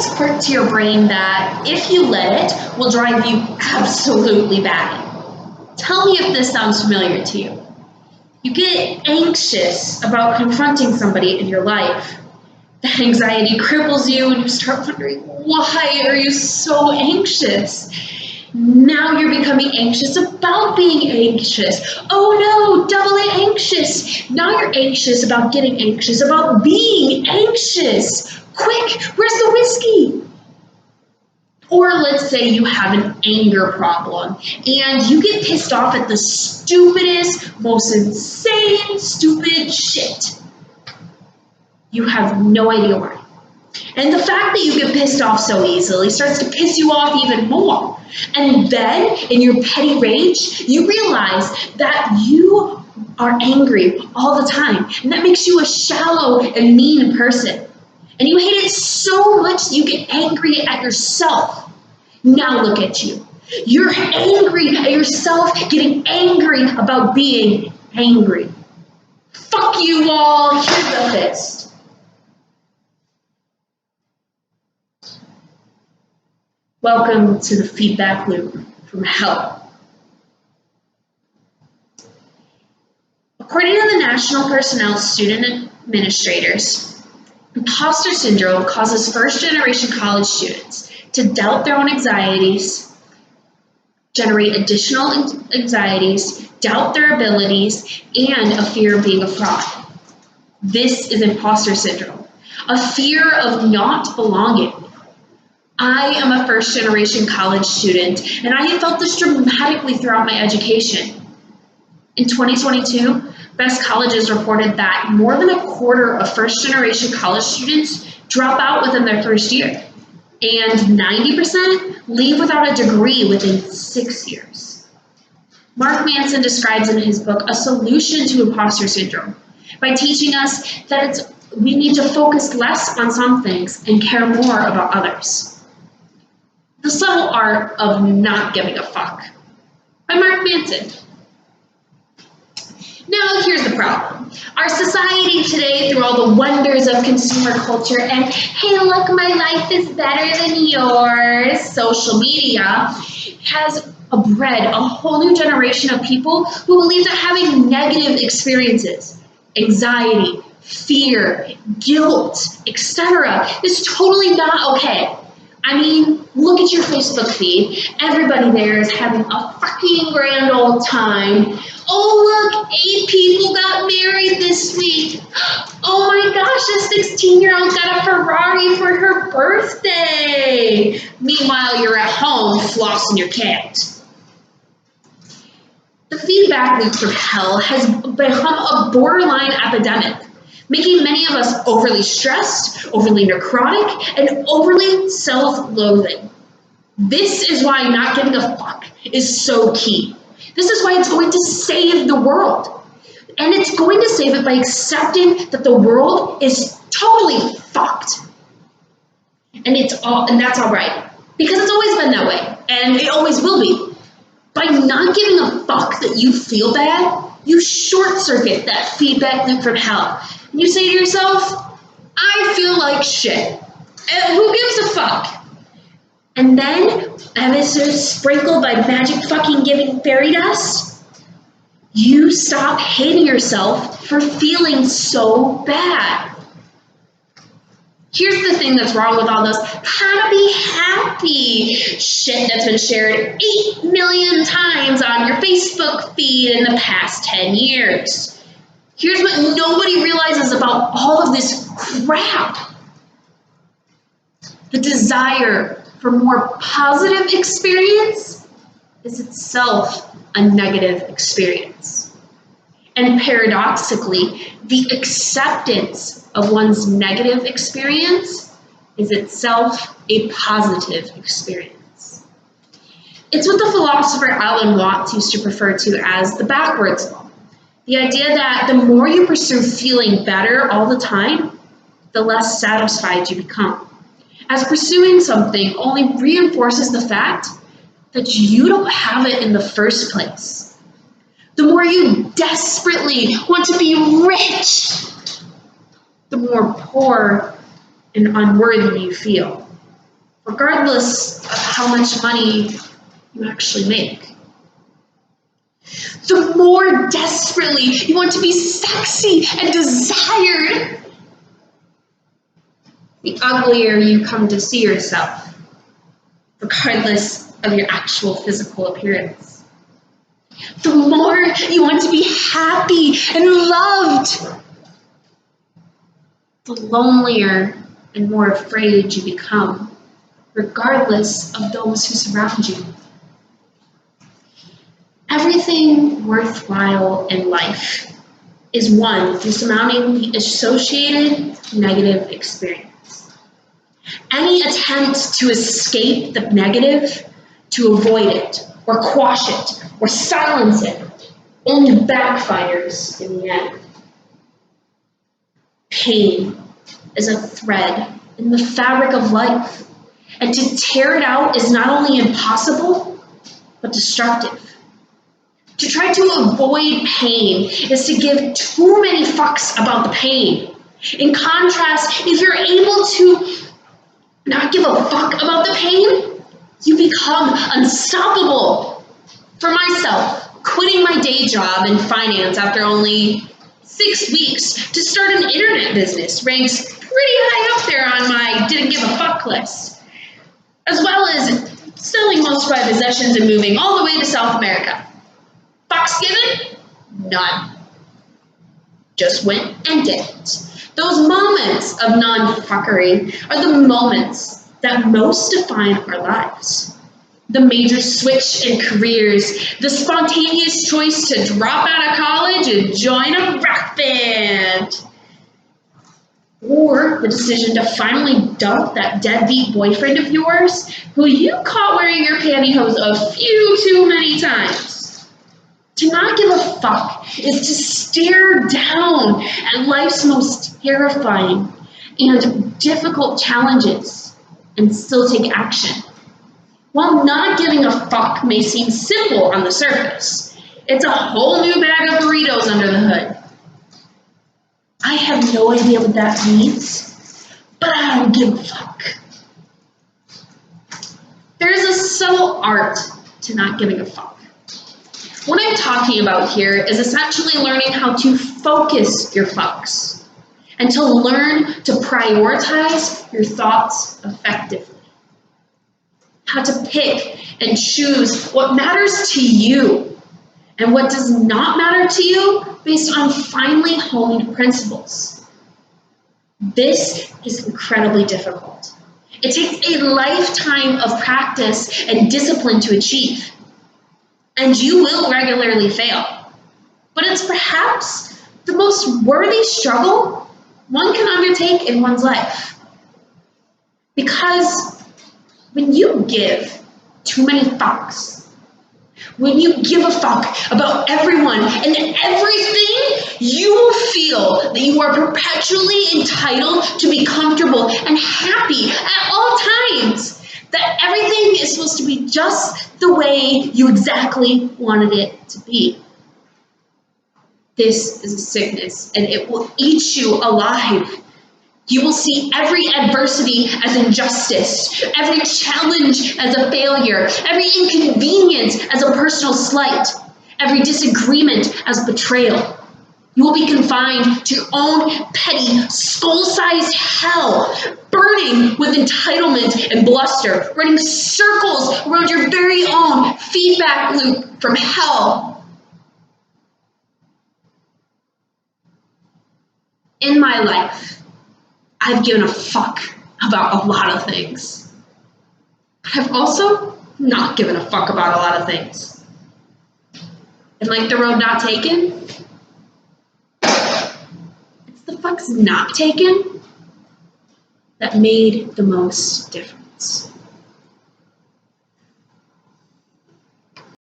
this quirk to your brain that, if you let it, will drive you absolutely batty. Tell me if this sounds familiar to you. You get anxious about confronting somebody in your life. That anxiety cripples you and you start wondering, why are you so anxious? Now you're becoming anxious about being anxious. Oh no, double anxious. Now you're anxious about getting anxious, about being anxious. Quick, where's the whiskey? Or let's say you have an anger problem and you get pissed off at the stupidest, most insane, stupid shit. You have no idea why. And the fact that you get pissed off so easily starts to piss you off even more. And then, in your petty rage, you realize that you are angry all the time. And that makes you a shallow and mean person. And you hate it so much that you get angry at yourself. Now look at you. You're angry at yourself, getting angry about being angry. Fuck you all. Here's the fist. Welcome to the feedback loop from hell. According to the National Personnel Student Administrators, imposter syndrome causes first-generation college students to doubt their own anxieties, generate additional anxieties, doubt their abilities, and a fear of being a fraud. This is imposter syndrome, a fear of not belonging. I am a first-generation college student, and I have felt this dramatically throughout my education. In 2022, Best Colleges reported that more than a quarter of first-generation college students drop out within their first year, and 90% leave without a degree within 6 years. Mark Manson describes in his book a solution to imposter syndrome by teaching us that we need to focus less on some things and care more about others. The Subtle Art of Not Giving a Fuck by Mark Manson. Now here's the problem. Our society today, through all the wonders of consumer culture and, hey look, my life is better than yours, social media, has bred a whole new generation of people who believe that having negative experiences, anxiety, fear, guilt, etc. is totally not okay. I mean, look at your Facebook feed. Everybody there is having a fucking grand old time. Oh, look, 8 people got married this week. Oh my gosh, a 16-year-old got a Ferrari for her birthday. Meanwhile, you're at home flossing your cat. The feedback loop from hell has become a borderline epidemic, making many of us overly stressed, overly necrotic, and overly self-loathing. This is why not giving a fuck is so key. This is why it's going to save the world. And it's going to save it by accepting that the world is totally fucked. And that's all right. Because it's always been that way. And it always will be. By not giving a fuck that you feel bad, you short circuit that feedback loop from hell. And you say to yourself, I feel like shit. Who gives a fuck? And then, as it's sprinkled by magic fucking giving fairy dust, you stop hating yourself for feeling so bad. Here's the thing that's wrong with all those how to be happy shit that's been shared 8 million times on your Facebook feed in the past 10 years. Here's what nobody realizes about all of this crap. The desire for more positive experience is itself a negative experience. And paradoxically, the acceptance of one's negative experience is itself a positive experience. It's what the philosopher Alan Watts used to refer to as the backwards law. The idea that the more you pursue feeling better all the time, the less satisfied you become. As pursuing something only reinforces the fact that you don't have it in the first place. The more you desperately want to be rich, the more poor and unworthy you feel. regardless of how much money you actually make. The more desperately you want to be sexy and desired, the uglier you come to see yourself, regardless of your actual physical appearance. The more you want to be happy and loved, the lonelier and more afraid you become, regardless of those who surround you. Everything worthwhile in life is won through surmounting the associated negative experience. Any attempt to escape the negative, to avoid it, or quash it, or silence it, only backfires in the end. Pain is a thread in the fabric of life, and to tear it out is not only impossible, but destructive. To try to avoid pain is to give too many fucks about the pain. In contrast, if you're able to not give a fuck about the pain, you become unstoppable. For myself, quitting my day job in finance after only 6 weeks to start an internet business ranks pretty high up there on my didn't give a fuck list, as well as selling most of my possessions and moving all the way to South America. Fucks given? None. Just went and did it. Those moments of non-fuckery are the moments that most define our lives. The major switch in careers, the spontaneous choice to drop out of college and join a rock band, or the decision to finally dump that deadbeat boyfriend of yours who you caught wearing your pantyhose a few too many times. To not give a fuck is to stare down at life's most terrifying and difficult challenges and still take action. While not giving a fuck may seem simple on the surface, it's a whole new bag of burritos under the hood. I have no idea what that means, but I don't give a fuck. There's a subtle art to not giving a fuck. What I'm talking about here is essentially learning how to focus your fucks and to learn to prioritize your thoughts effectively. How to pick and choose what matters to you and what does not matter to you based on finely honed principles. This is incredibly difficult. It takes a lifetime of practice and discipline to achieve. And you will regularly fail. But it's perhaps the most worthy struggle one can undertake in one's life. Because when you give too many fucks, when you give a fuck about everyone and everything, you will feel that you are perpetually entitled to be comfortable and happy at all times. That everything is supposed to be just the way you exactly wanted it to be. This is a sickness, and it will eat you alive. You will see every adversity as injustice, every challenge as a failure, every inconvenience as a personal slight, every disagreement as betrayal. You will be confined to your own petty, skull-sized hell, burning with entitlement and bluster, running circles around your very own feedback loop from hell. In my life, I've given a fuck about a lot of things. I've also not given a fuck about a lot of things. And like the road not taken, the fucks not taken that made the most difference.